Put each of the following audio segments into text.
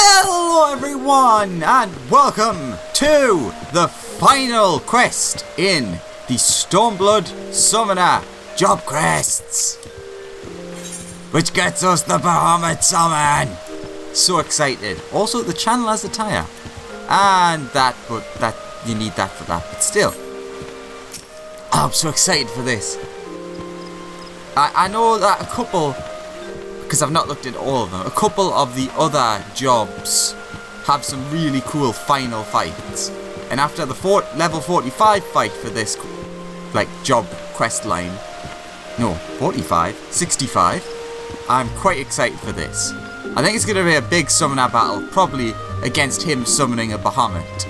Hello everyone and welcome to the final quest in the Stormblood Summoner job quests, which gets us the Bahamut summon. So excited. Also the channel has a tire and that you need that for that, but still I'm so excited for this. I know that a couple, because I've not looked at all of them, a couple of the other jobs have some really cool final fights. And after the level 45 fight for this, like, job quest line, no, 45, 65, I'm quite excited for this. I think it's going to be a big summoner battle, probably against him summoning a Bahamut.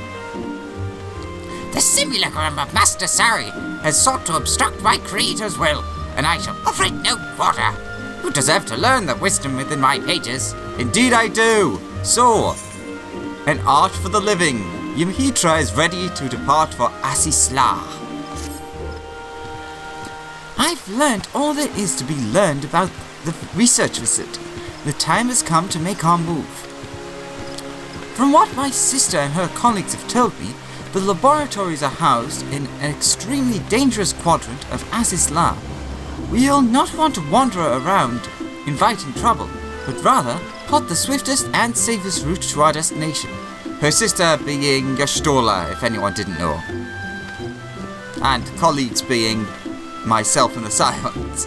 The simulacrum of Master Sari has sought to obstruct my creator's will, and I shall offer it no quarter. You deserve to learn the wisdom within my pages. Indeed I do. So, an art for the living. Yamhitra is ready to depart for Asisla. I've learned all there is to be learned about the research visit. The time has come to make our move. From what my sister and her colleagues have told me, the laboratories are housed in an extremely dangerous quadrant of Asisla. We'll not want to wander around inviting trouble, but rather plot the swiftest and safest route to our destination. Her sister being Yashtola, if anyone didn't know. And colleagues being myself and the Silence.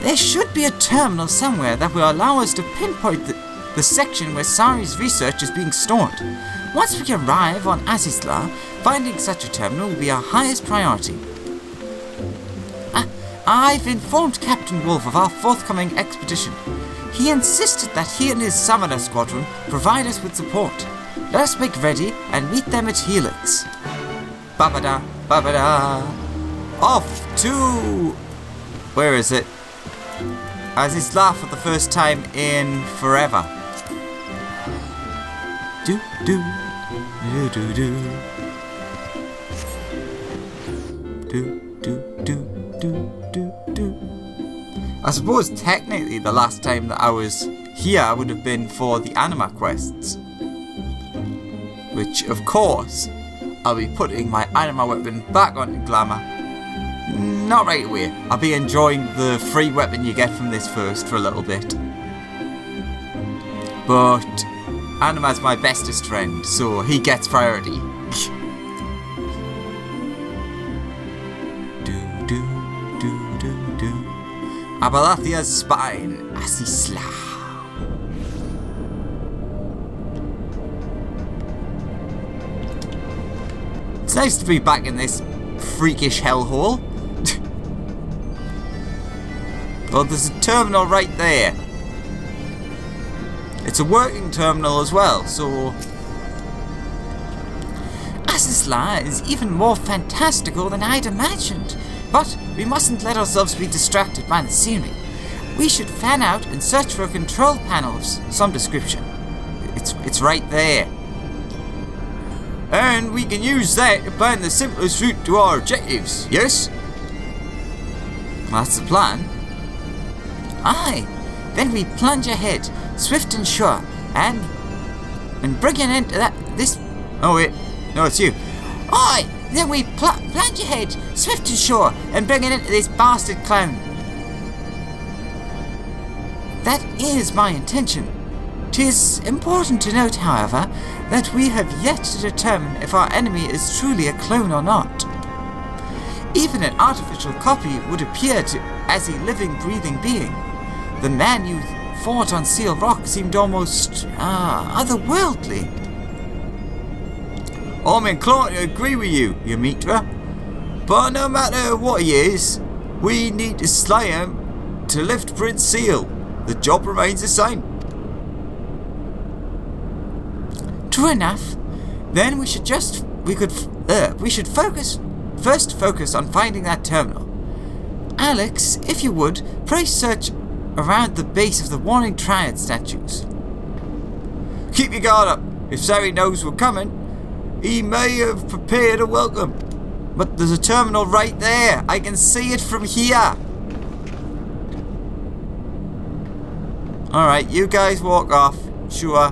There should be a terminal somewhere that will allow us to pinpoint the section where Sari's research is being stored. Once we arrive on Asisla, finding such a terminal will be our highest priority. I've informed Captain Wolf of our forthcoming expedition. He insisted that he and his summoner squadron provide us with support. Let us make ready and meet them at Helix. Babada, babada. Off to... where is it? Asisla for the first time in forever. Do, do, do, do, do. Do, do, do, do. I suppose technically the last time that I was here would have been for the anima quests, which of course I'll be putting my anima weapon back onto glamour. Not right away. I'll be enjoying the free weapon you get from this first for a little bit, but anima's my bestest friend, so he gets priority. Abalathia's spine, Asisla. It's nice to be back in this freakish hellhole. Well, there's a terminal right there. It's a working terminal as well, so... Asisla is even more fantastical than I'd imagined. But we mustn't let ourselves be distracted by the scenery. We should fan out and search for a control panel of some description. It's right there. And we can use that to find the simplest route to our objectives, yes? Well, that's the plan. Aye. Then we plunge ahead, swift and sure, and bring an end to this... Oh wait, no, it's you. Aye. Then we plunge ahead, swift and sure, and bring it into this bastard clown. That is my intention. 'Tis important to note, however, that we have yet to determine if our enemy is truly a clone or not. Even an artificial copy would appear as a living, breathing being. The man you fought on Seal Rock seemed almost otherworldly. I'm inclined to agree with you, Yamitra. But no matter what he is, we need to slay him to lift Prince Seal. The job remains the same. True enough. Then we should focus on finding that terminal. Alex, if you would, pray search around the base of the Warning Triad statues. Keep your guard up. If Sari knows we're coming, he may have prepared a welcome. But there's a terminal right there. I can see it from here. Alright, you guys walk off. Sure.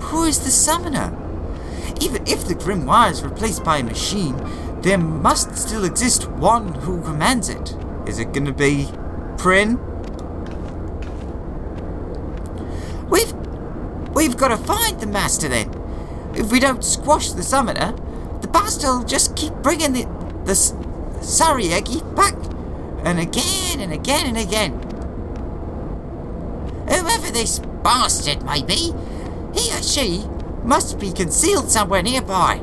who is the summoner? Even if the grimoire is replaced by a machine, there must still exist one who commands it. Is it going to be Prin? We've got to find the master then. If we don't squash the summoner, the bastard will just keep bringing the Sariegi back, and again and again and again. Whoever this bastard may be, he or she must be concealed somewhere nearby.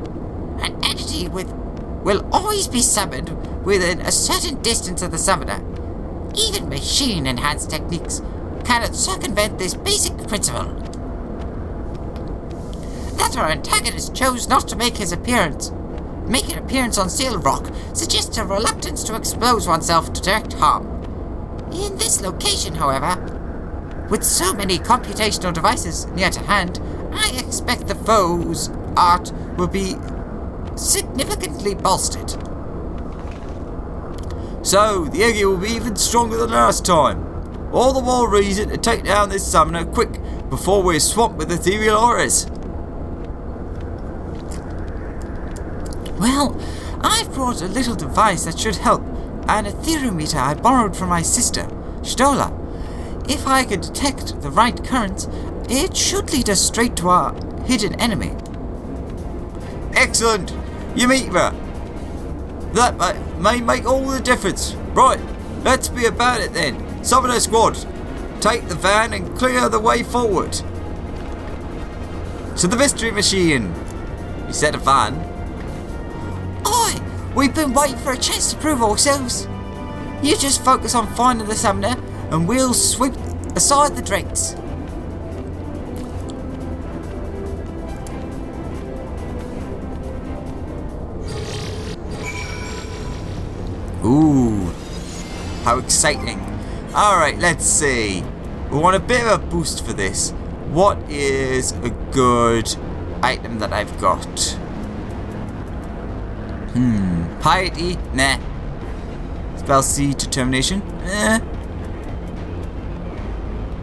An entity will always be summoned within a certain distance of the summoner. Even machine-enhanced techniques cannot circumvent this basic principle. That our antagonist chose not to make an appearance on Seal Rock suggests a reluctance to expose oneself to direct harm. In this location, however, with so many computational devices near to hand, I expect the foe's art will be significantly bolstered. So, the Eggy will be even stronger than last time. All the more reason to take down this summoner quick before we're swamped with ethereal horrors. Well, I've brought a little device that should help, an etherometer I borrowed from my sister, Stola. If I could detect the right currents, it should lead us straight to our hidden enemy. Excellent! Yamitra! That may make all the difference. Right, let's be about it then. Summoner Squad, take the van and clear the way forward. To the mystery machine. You said a van. Aye, we've been waiting for a chance to prove ourselves. You just focus on finding the summoner and we'll sweep aside the dregs. Ooh, how exciting. Alright, let's see. We want a bit of a boost for this. What is a good item that I've got? Piety? Nah. Spell C, Determination?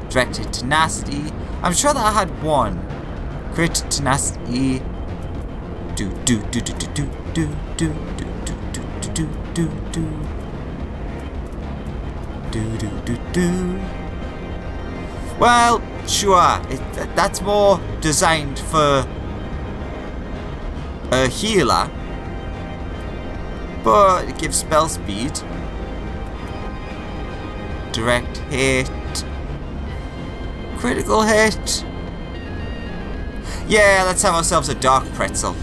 Directed Tenacity. I'm sure that I had one. Crit Tenacity. Do. Well, sure. That's more designed for a healer, but it gives spell speed. Direct hit. Critical hit. Yeah, let's have ourselves a dark pretzel.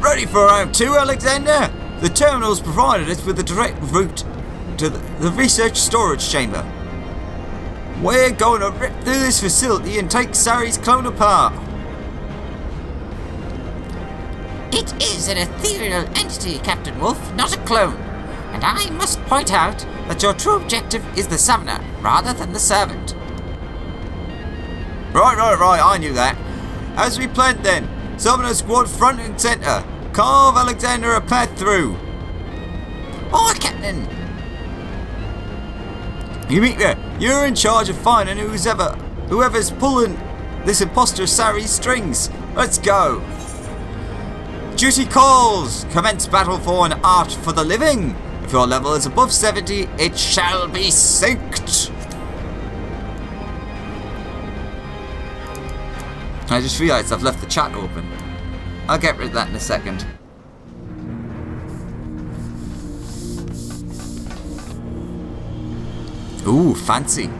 Ready for round 2, Alexander? The terminals provided us with a direct route to the research storage chamber. We're going to rip through this facility and take Sari's clone apart. It is an ethereal entity, Captain Wolf, not a clone. And I must point out that your true objective is the summoner, rather than the servant. Right, I knew that. As we planned then, Summoner Squad front and centre. Carve Alexander a path through. Aye, Captain. Yamitra, you're in charge of finding whoever's pulling this imposter Sari's strings. Let's go. Duty calls. Commence battle for an art for the living. If your level is above 70, it shall be synced. I just realised I've left the chat open. I'll get rid of that in a second. Ooh, fancy.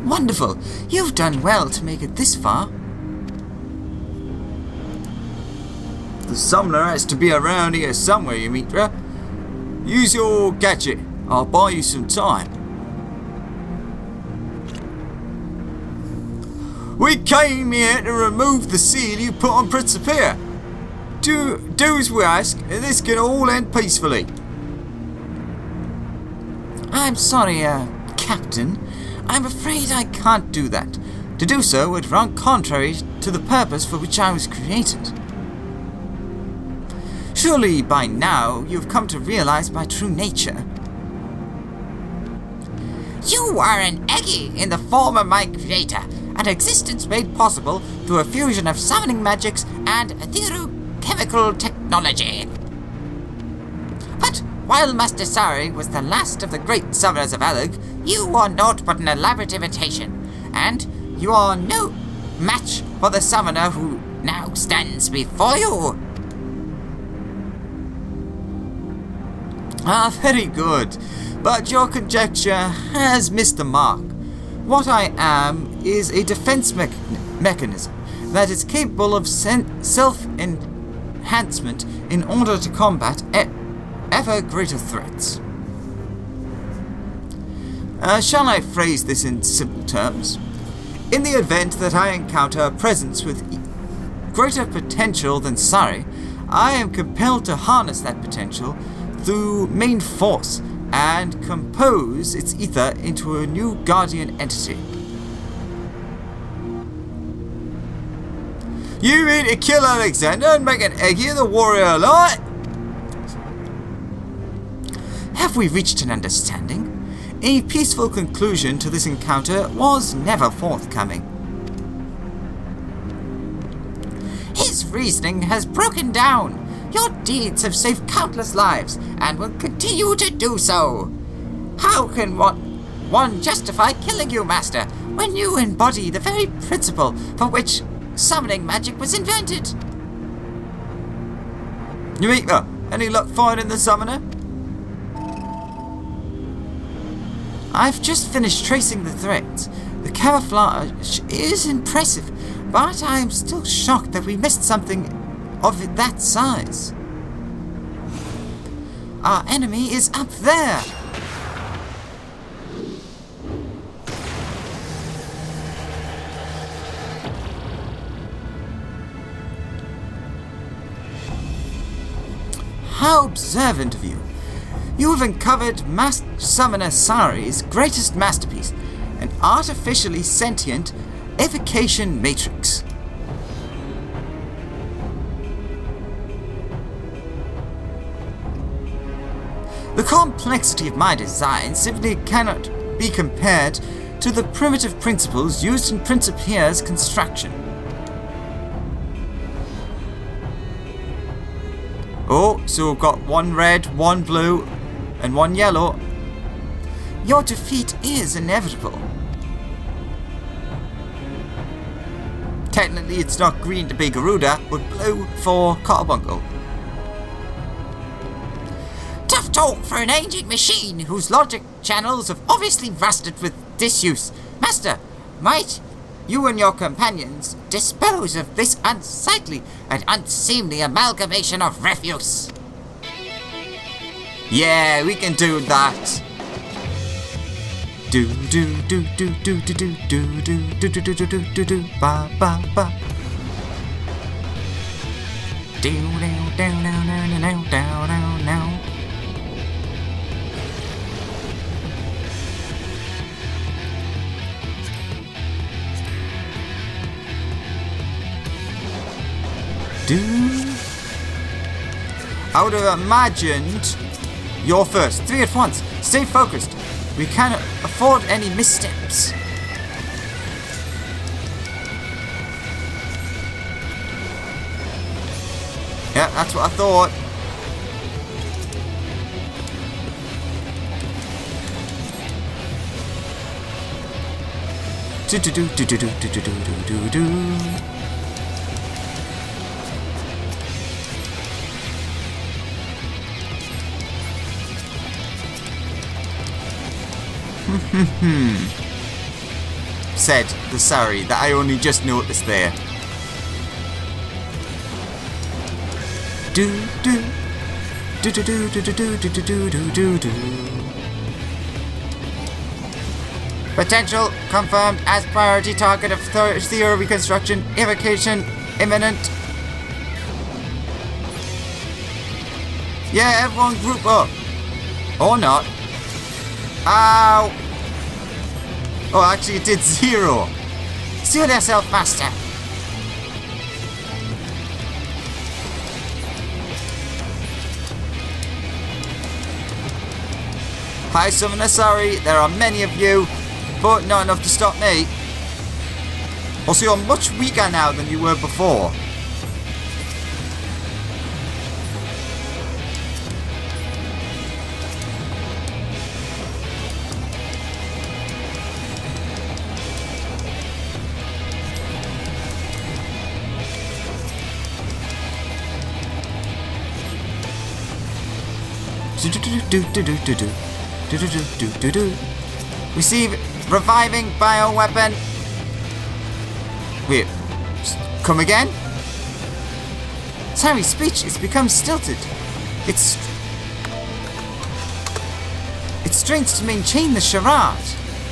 Wonderful. You've done well to make it this far. The summoner has to be around here somewhere, Yamitra. Use your gadget. I'll buy you some time. We came here to remove the seal you put on Prince Appear. Do as we ask, and this can all end peacefully. I'm sorry, Captain. I'm afraid I can't do that. To do so would run contrary to the purpose for which I was created. Surely by now you've come to realize my true nature. You are an Eggy in the form of my creator, an existence made possible through a fusion of summoning magics and etherochemical technology. But while Master Sari was the last of the great summoners of Alag, you are naught but an elaborate imitation, and you are no match for the summoner who now stands before you. Ah, very good. But your conjecture has missed the mark. What I am is a defense mechanism that is capable of self-enhancement in order to combat ever greater threats. Shall I phrase this in simple terms? In the event that I encounter a presence with greater potential than Sari, I am compelled to harness that potential through main force and compose its ether into a new guardian entity. You mean to kill Alexander and make an Eggy of the warrior light? Have we reached an understanding? A peaceful conclusion to this encounter was never forthcoming. His reasoning has broken down. Your deeds have saved countless lives, and will continue to do so. How can one justify killing you, Master, when you embody the very principle for which summoning magic was invented? You mean, any luck finding the summoner? I've just finished tracing the threads. The camouflage is impressive, but I am still shocked that we missed something of that size. Our enemy is up there. How observant of you. You have uncovered Summoner Sari's greatest masterpiece, an artificially sentient evocation matrix. The complexity of my design simply cannot be compared to the primitive principles used in Prince Appear's construction. Oh, so we've got one red, one blue, and one yellow. Your defeat is inevitable. Technically, it's not green to be Garuda, but blue for Cottabuncle. Tough talk for an aging machine whose logic channels have obviously rusted with disuse. Master, might you and your companions dispose of this unsightly and unseemly amalgamation of refuse? Yeah, we can do that. Do do do do do do do do do do do do do do do ba ba ba. Do down down down down down down down. I would have imagined you're first. 3 at once. Stay focused. We cannot afford any missteps. Yeah, that's what I thought. Do do do do do do do do do do. Said the Sari that I only just noticed there. Do do do do do do do do do do do do. Potential confirmed as priority target of theory reconstruction. Evocation imminent. Yeah, everyone group up. Or not. Ow! Oh, actually it did 0. Seal yourself, Master. Hi, Summoner, sorry. There are many of you, but not enough to stop me. Also, you're much weaker now than you were before. Receive reviving bioweapon. Wait, come again? Harry's speech has become stilted. It's strange to maintain the charade.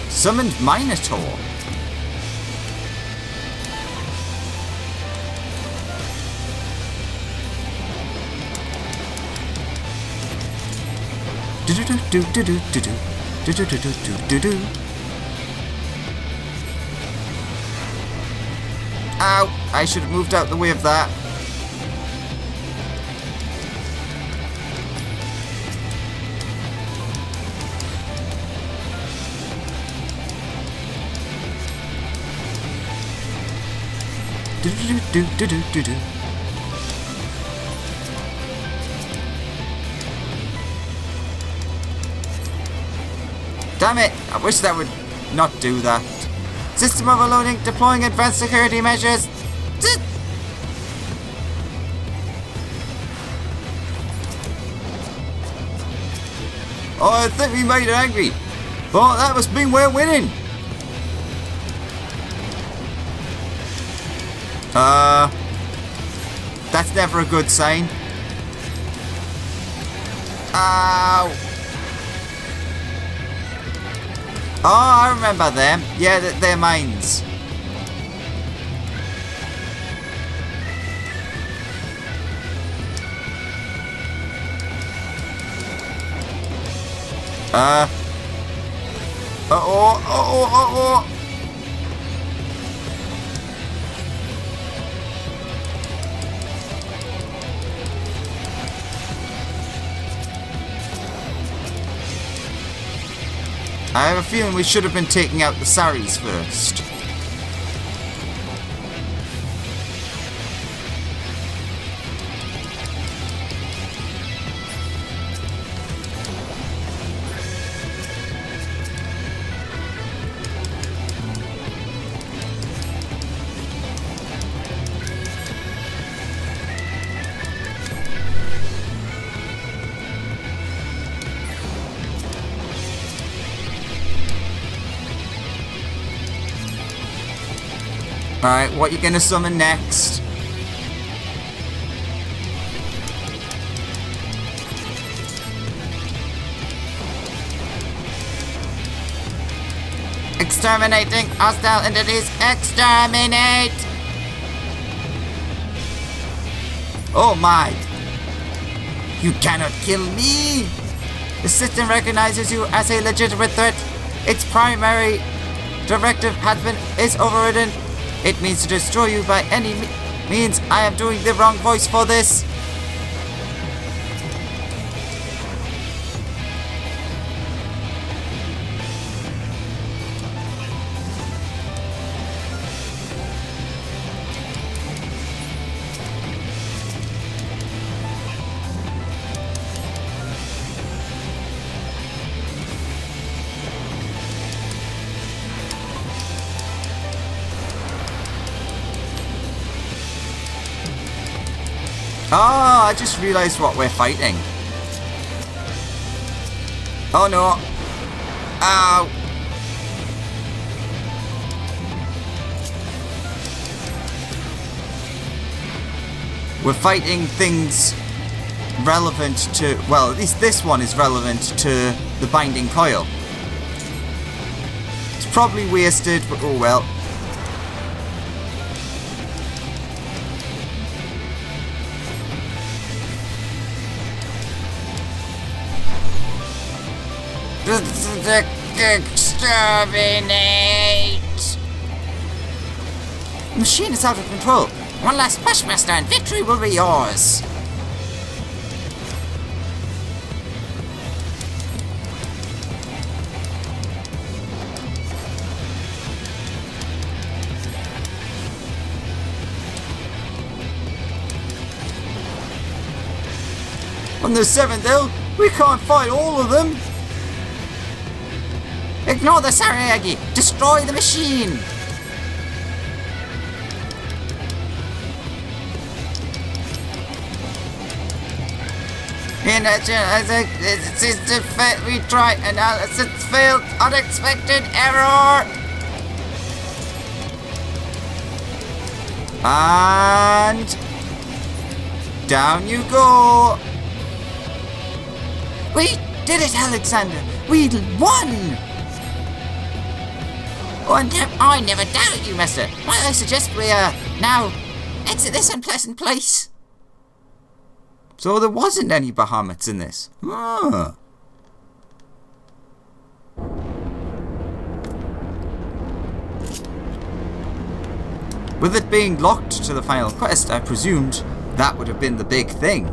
Summoned Minotaur. Ow! I should have moved out the way of that. Damn it! I wish that would not do that. System overloading, deploying advanced security measures. Oh, I think we made it angry. But that must mean we're winning. That's never a good sign. Ow! Oh, I remember them. Yeah, they're mines. Oh. I have a feeling we should have been taking out the Saris first. Alright, what you gonna summon next? Exterminating hostile entities! Exterminate! Oh my! You cannot kill me! The system recognizes you as a legitimate threat. Its primary directive is overridden. It means to destroy you by any means. I am doing the wrong voice for this. Oh, I just realised what we're fighting. Oh no. Ow. We're fighting things relevant to, well, at least this one is relevant to the binding coil. It's probably wasted, but oh well. Exterminate! The machine is out of control. One last Bushmaster and victory will be yours. On the 7th hill, we can't fight all of them. Ignore the Sarayagi! Destroy the machine! We tried analysis failed. Unexpected error. And down you go. We did it, Alexander! We won! Oh, and I never doubted you, Mister. Might I suggest we now exit this unpleasant place? So there wasn't any Bahamuts in this. Ah. With it being locked to the final quest, I presumed that would have been the big thing.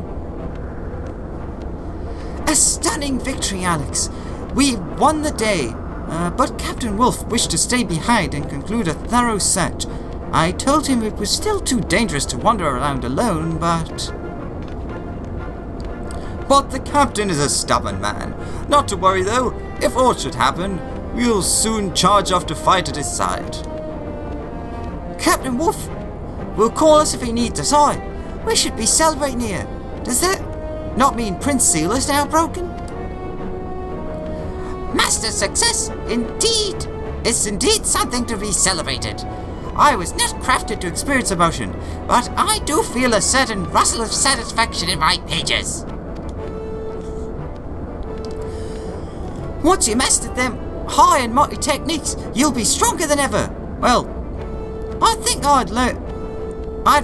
A stunning victory, Alex. We won the day, but Captain Wolf wished to stay behind and conclude a thorough search. I told him it was still too dangerous to wander around alone, but the captain is a stubborn man. Not to worry though, if aught should happen, we'll soon charge off to fight at his side. Captain Wolf will call us if he needs us. We should be celebrating here. Does that not mean Prince Seal is now broken? Master success, indeed! It's indeed something to be celebrated. I was not crafted to experience emotion, but I do feel a certain rustle of satisfaction in my pages. Once you mastered them high and mighty techniques, you'll be stronger than ever. Well, I think I'd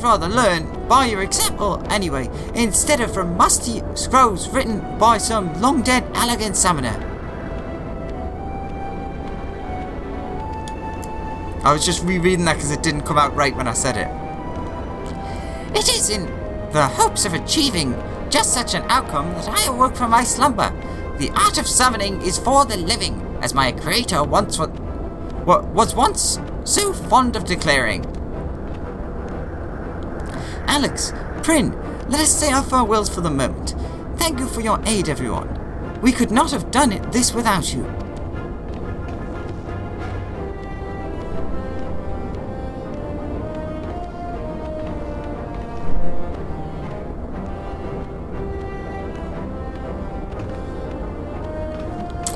rather learn by your example anyway, instead of from musty scrolls written by some long-dead elegant summoner. I was just rereading that because it didn't come out right when I said it. It is in the hopes of achieving just such an outcome that I awoke from my slumber. The art of summoning is for the living, as my creator was once so fond of declaring. Alex, Prin, let us say our farewells for the moment. Thank you for your aid, everyone. We could not have done this without you.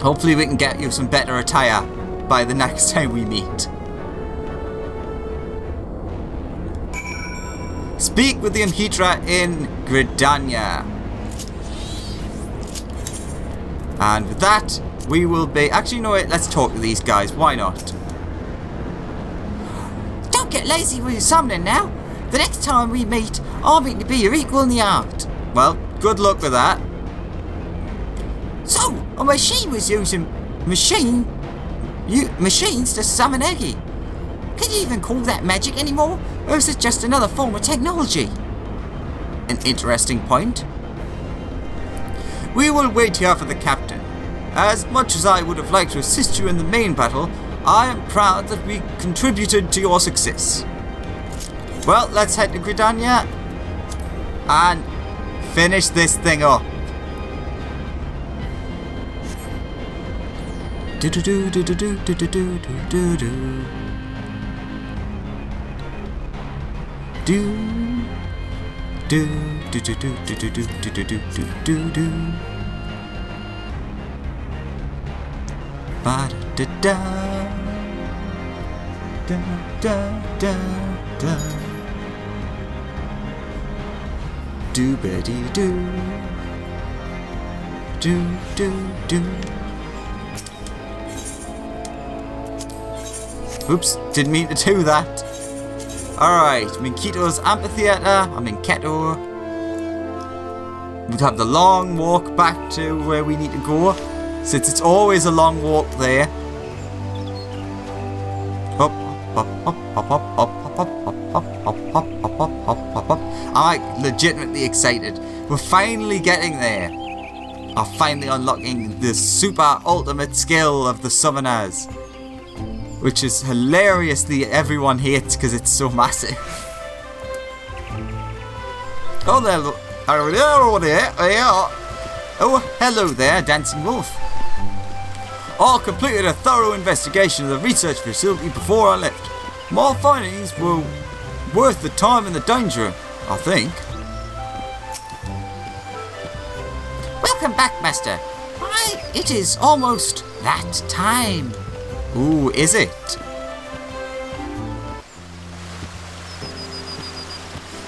Hopefully we can get you some better attire by the next time we meet. Speak with the Amhitra in Gridania. And with that, we will be... Actually, you know what? Let's talk to these guys. Why not? Don't get lazy with your summoning now. The next time we meet, I'll mean to be your equal in the art. Well, good luck with that. So, a machine was using machines to summon Eggy. Can you even call that magic anymore? Or is it just another form of technology? An interesting point. We will wait here for the captain. As much as I would have liked to assist you in the main battle, I am proud that we contributed to your success. Well, let's head to Gridania and finish this thing up. Do do do do do do do do do do do. Do do do do do do do do do do do do. Ba da da da da da da. Do beddy do do do do. Oops, didn't mean to do that. Alright, I'm in Keto's amphitheater. I'm in Keto. We have the long walk back to where we need to go, since it's always a long walk there. Hop, hop, hop, hop, hop, hop, hop, hop, hop, hop, hop, hop, hop, hop, hop, hop. I'm like legitimately excited. We're finally getting there. I'm finally unlocking the super ultimate skill of the summoners, which is hilariously everyone hates because it's so massive. Oh, there! Oh, hello there, Dancing Wolf. I completed a thorough investigation of the research facility before I left. My findings were worth the time and the danger, I think. Welcome back, Master. Why, it is almost that time. Ooh, is it?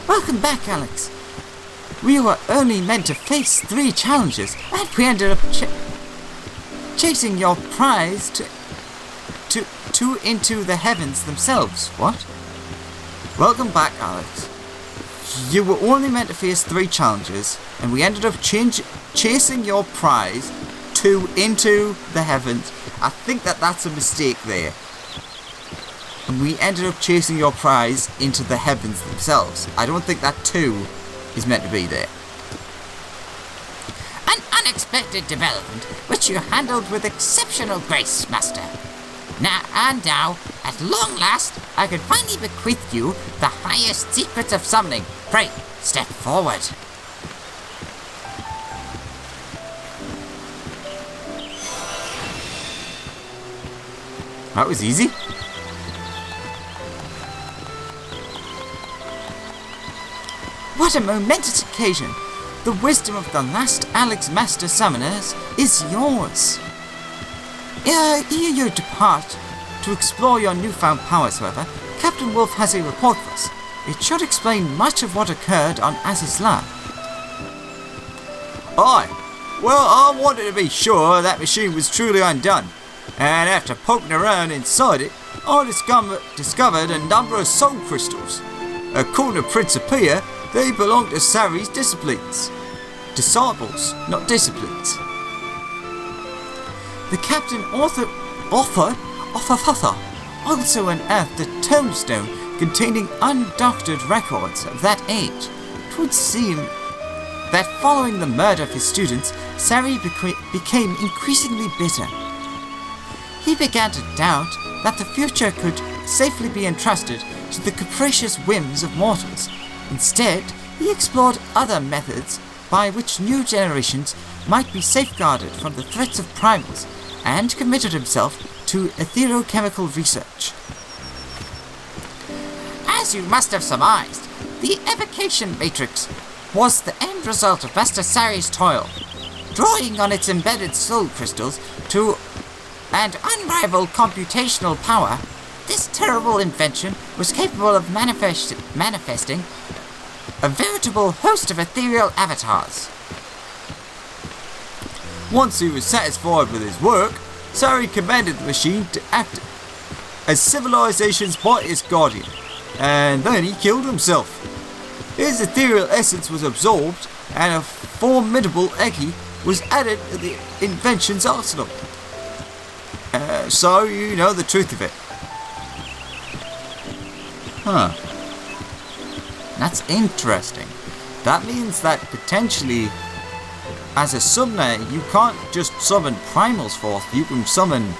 Welcome back, Alex. We were only meant to face 3 challenges, and we ended up chasing your prize to into the heavens themselves. What? Welcome back, Alex. You were only meant to face 3 challenges, and we ended up chasing your prize into the heavens. I think that's a mistake there. And we ended up chasing your prize into the heavens themselves. I don't think that 2 is meant to be there. An unexpected development which you handled with exceptional grace, Master. Now, at long last, I can finally bequeath you the highest secrets of summoning. Pray, step forward. That was easy. What a momentous occasion! The wisdom of the last Alex Master Summoners is yours. Ere you depart to explore your newfound powers, however, Captain Wolf has a report for us. It should explain much of what occurred on Az's lab. Aye. Well, I wanted to be sure that machine was truly undone, and after poking around inside it, I discovered a number of soul crystals. According to Principia, they belong to Sari's disciplines. Disciples, not disciplines. The captain also unearthed a tombstone containing undoctored records of that age. It would seem that following the murder of his students, Sari became increasingly bitter. He began to doubt that the future could safely be entrusted to the capricious whims of mortals. Instead, he explored other methods by which new generations might be safeguarded from the threats of primals, and committed himself to etherochemical research. As you must have surmised, the evocation matrix was the end result of Master Sari's toil. Drawing on its embedded soul crystals and unrivaled computational power, this terrible invention was capable of manifesting a veritable host of ethereal avatars. Once he was satisfied with his work, Sari commanded the machine to act as civilization's mightiest guardian, and then he killed himself. His ethereal essence was absorbed, and a formidable Eki was added to the invention's arsenal. So you know the truth of it. Huh. That's interesting. That means that potentially, as a summoner, you can't just summon primals forth. You can summon,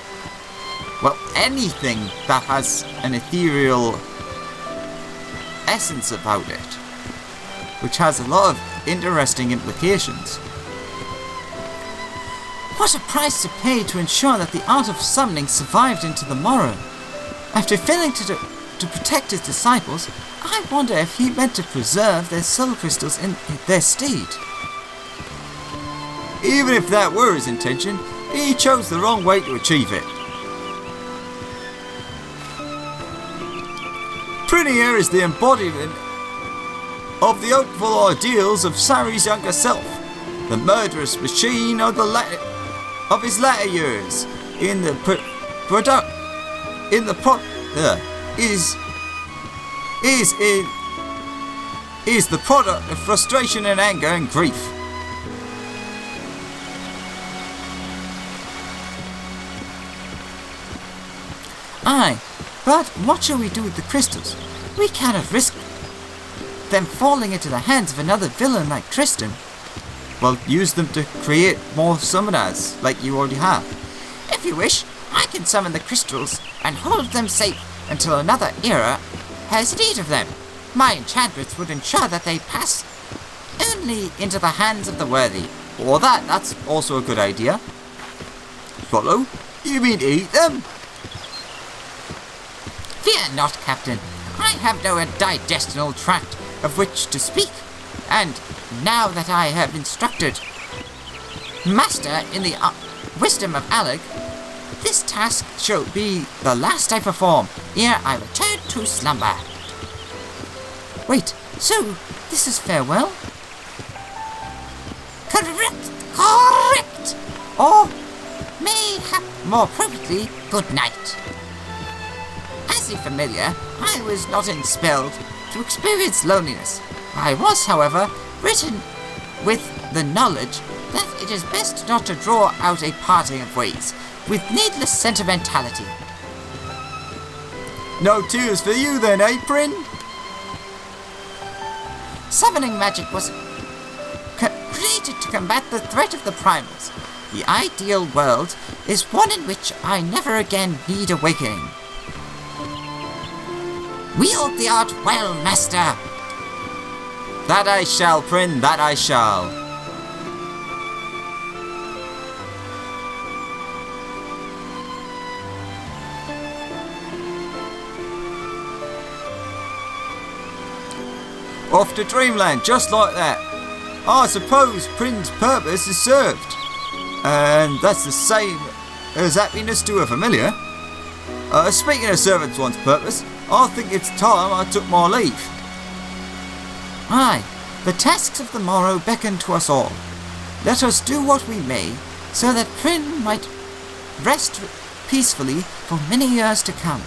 well, anything that has an ethereal essence about it, which has a lot of interesting implications. What a price to pay to ensure that the art of summoning survived into the morrow. After failing to protect his disciples, I wonder if he meant to preserve their soul crystals in their state. Even if that were his intention, he chose the wrong way to achieve it. Prettier is the embodiment of the hopeful ideals of Sari's younger self, the murderous machine of his latter years. Is the product of frustration and anger and grief. Aye, but what shall we do with the crystals? We cannot risk them falling into the hands of another villain like Tristan. Well, use them to create more summoners, like you already have. If you wish, I can summon the crystals and hold them safe until another era has need of them. My enchantments would ensure that they pass only into the hands of the worthy. Or that's also a good idea. Swallow? You mean eat them? Fear not, Captain. I have no digestional tract of which to speak, and now that I have instructed Master in the wisdom of Alec, this task shall be the last I perform ere I return to slumber. Wait, so this is farewell? Correct! Or, mayhap more appropriately, good night. As a familiar, I was not expelled to experience loneliness. I was, however, written with the knowledge that it is best not to draw out a parting of ways with needless sentimentality. No tears for you then, eh, Prin? Summoning magic was created to combat the threat of the primals. The ideal world is one in which I never again need awakening. Wield the art well, Master! That I shall, Prin, that I shall. Off to Dreamland, just like that. I suppose Prin's purpose is served. And that's the same as happiness to a familiar. Speaking of servants one's purpose, I think it's time I took my leave. Aye, the tasks of the morrow beckon to us all. Let us do what we may, so that Prin might rest peacefully for many years to come.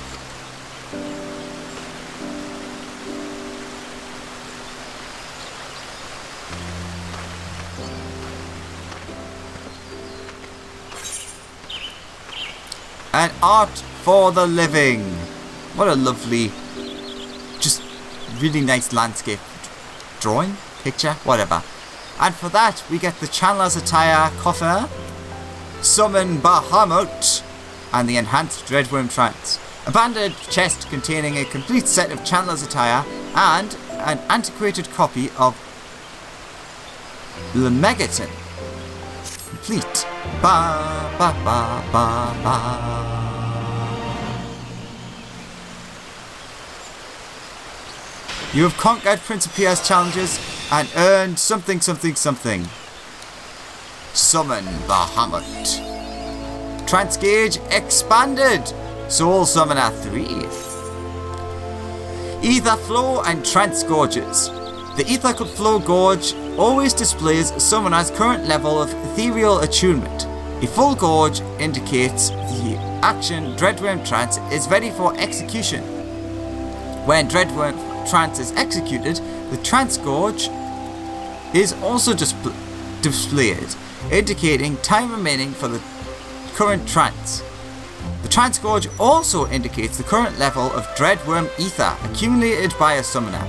And art for the living. What a lovely, just really nice landscape drawing, picture, whatever. And for that, we get the Chandler's Attire coffer, Summon Bahamut, and the Enhanced Dreadworm Trance. A banded chest containing a complete set of Chandler's Attire and an antiquated copy of the Megaton. Complete. Ba ba ba ba ba. You have conquered Prince of Pierre's challenges and earned something something something. Summon Bahamut. Trance gauge expanded. Soul Summoner 3. Ether Flow and Trance Gorges. The Ether Flow Gorge always displays a summoner's current level of ethereal attunement. A full gorge indicates the action Dreadworm Trance is ready for execution. When Dreadworm Trance is executed, the Trance Gorge is also displayed, indicating time remaining for the current trance. The Trance Gorge also indicates the current level of Dreadworm Ether accumulated by a summoner.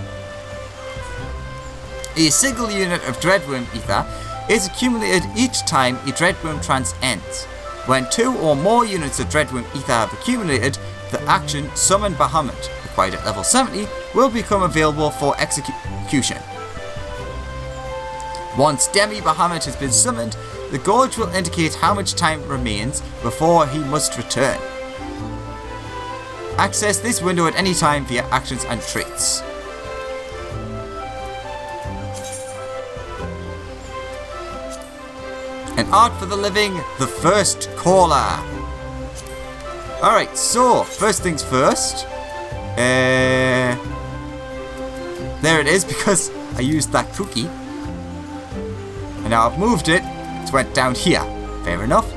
A single unit of Dreadworm Ether is accumulated each time a Dreadworm Trance ends. When 2 or more units of Dreadworm Ether have accumulated, the action Summon Bahamut, required at level 70, will become available for execution. Once Demi Bahamut has been summoned, the gorge will indicate how much time remains before he must return. Access this window at any time via actions and traits. And art for the living, the first caller. Alright, so first things first. There it is, because I used that cookie. And now I've moved it. It went down here. Fair enough.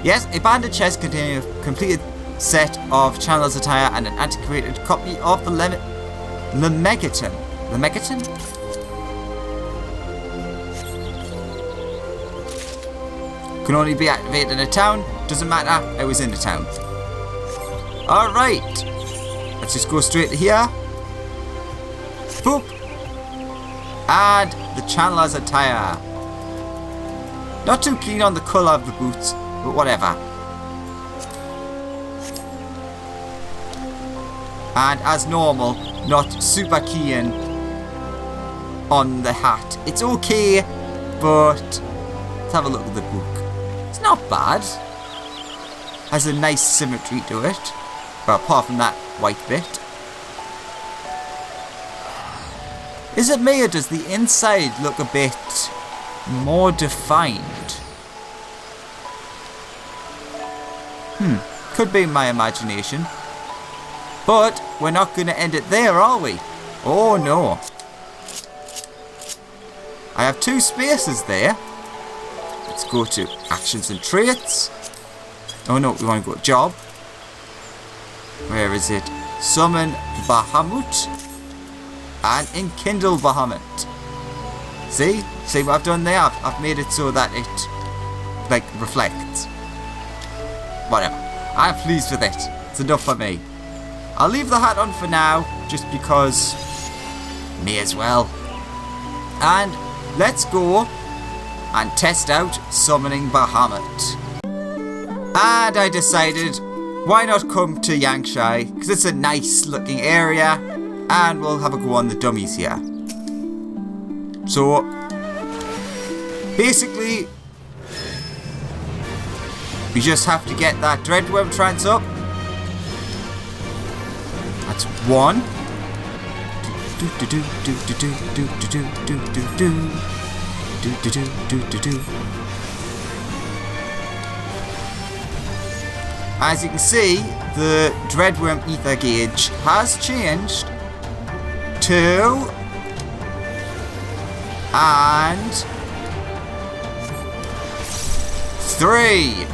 Yes, a banded chest containing a completed set of Chandler's Attire and an antiquated copy of the Megaton. The Megaton? Can only be activated in a town. Doesn't matter, I was in the town. Alright. Let's just go straight to here. Boop. And the Chandler's Attire. Not too keen on the colour of the boots, but whatever. And as normal, not super keen on the hat. It's okay, but Let's have a look at the book. It's not bad. Has a nice symmetry to it. But apart from that white bit. Is it me or does the inside look a bit more defined? Could be my imagination. But we're not going to end it there, are we? Oh no. I have 2 spaces there. Let's go to actions and traits. Oh no, we want to go to job. Where is it? Summon Bahamut and enkindle Bahamut. See? See what I've done there? I've made it so that it like reflects. Whatever. I'm pleased with it. It's enough for me. I'll leave the hat on for now, just because may as well. And let's go and test out summoning Bahamut. And I decided, why not come to Yangshai? Because it's a nice looking area. And we'll have a go on the dummies here. So, basically, we just have to get that Dreadworm trance up. That's 1. As you can see, the Dreadworm ether gauge has changed to and 3.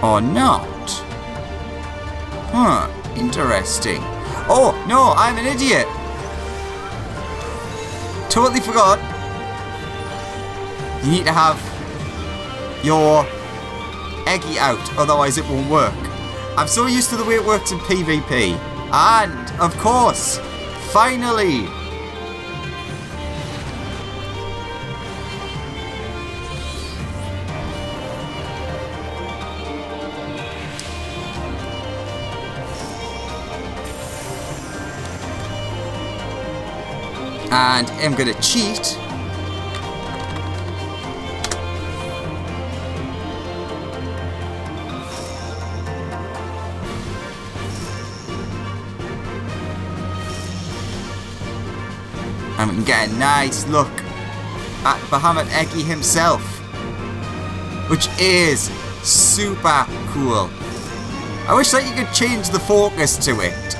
Or not? Huh, interesting. Oh, no, I'm an idiot. Totally forgot. You need to have your eggy out, otherwise it won't work. I'm so used to the way it works in PvP. And, of course, finally, and I'm gonna cheat. And we can get a nice look at Bahamut Eggy himself, which is super cool. I wish that you could change the focus to it,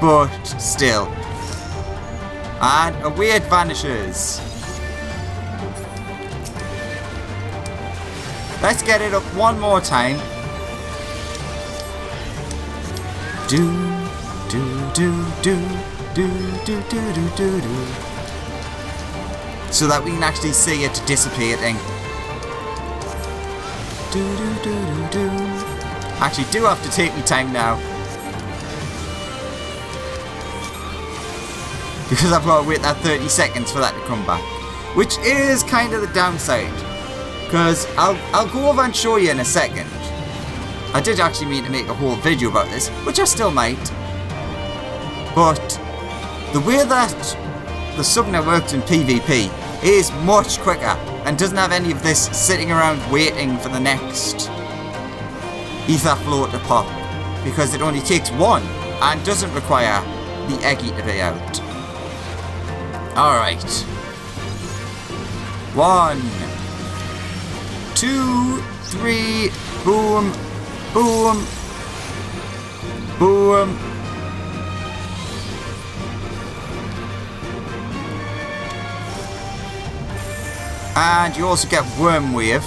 but still. And away it vanishes. Let's get it up one more time. Do do do do do do do do do do. So that we can actually see it dissipating. Do do do do do. Actually, do have to take me time now. Because I've got to wait that 30 seconds for that to come back. Which is kind of the downside. Because I'll go over and show you in a second. I did actually mean to make a whole video about this, which I still might. But the way that the summoner works in PvP is much quicker and doesn't have any of this sitting around waiting for the next ether flow to pop. Because it only takes 1 and doesn't require the Eggy to be out. Alright. 1, 2, 3, boom, boom, boom. And you also get Worm Wave,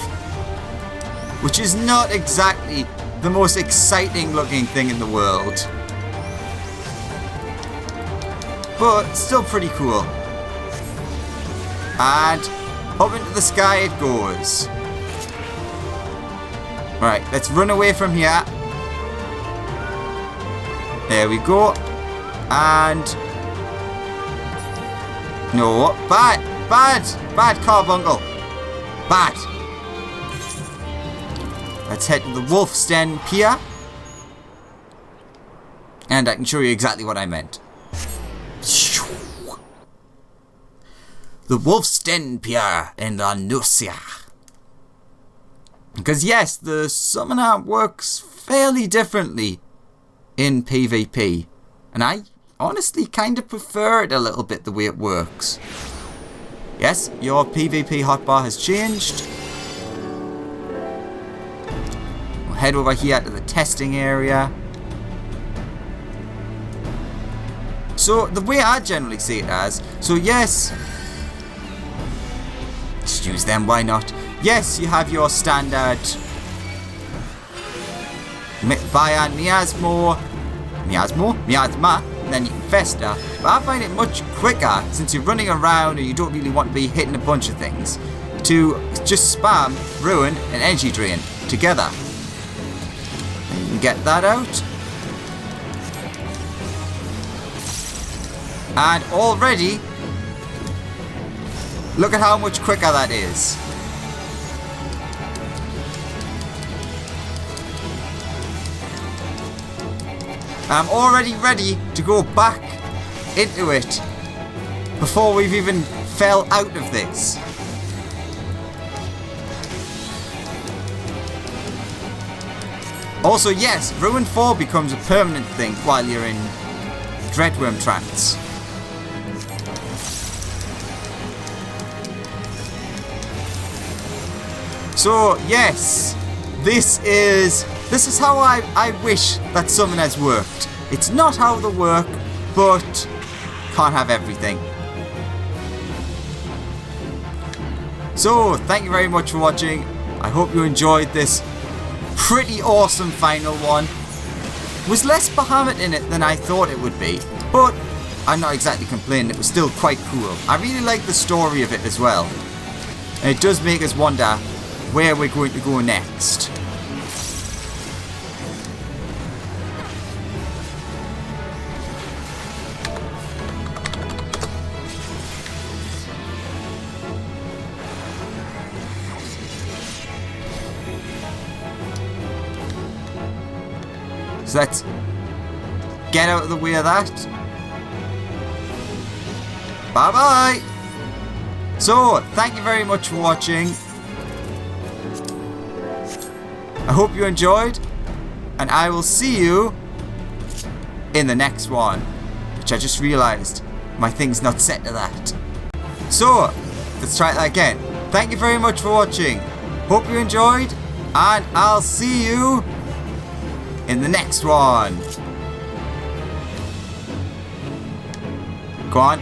which is not exactly the most exciting looking thing in the world. But still pretty cool. And up into the sky it goes. Right, let's run away from here. There we go. And no, bad carbuncle. Bad. Let's head to the Wolf's Den Pier. And I can show you exactly what I meant. the Wolfstenpier in the Nusia. Because yes, the summoner works fairly differently in PvP. And I honestly kind of prefer it a little bit the way it works. Yes, your PvP hotbar has changed. We'll head over here to the testing area. So, the way I generally see it as, so yes, just use them, why not? Yes, you have your standard Bayan Miasma, and then you can Festa. But I find it much quicker, since you're running around and you don't really want to be hitting a bunch of things, to just spam Ruin and Energy Drain together. And you can get that out. And already, look at how much quicker that is. I'm already ready to go back into it before we've even fell out of this. Also, yes, Ruin 4 becomes a permanent thing while you're in Dreadworm trance. So, yes, this is how I wish that summoners worked. It's not how they work, but can't have everything. So, thank you very much for watching. I hope you enjoyed this pretty awesome final one. It was less Bahamut in it than I thought it would be, but I'm not exactly complaining. It was still quite cool. I really like the story of it as well. And it does make us wonder where we're going to go next. So let's get out of the way of that. Bye bye. So, thank you very much for watching. I hope you enjoyed, and I will see you in the next one, which I just realized my thing's not set to that. So, let's try that again. Thank you very much for watching. Hope you enjoyed, and I'll see you in the next one. Go on.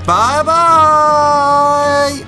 Bye bye.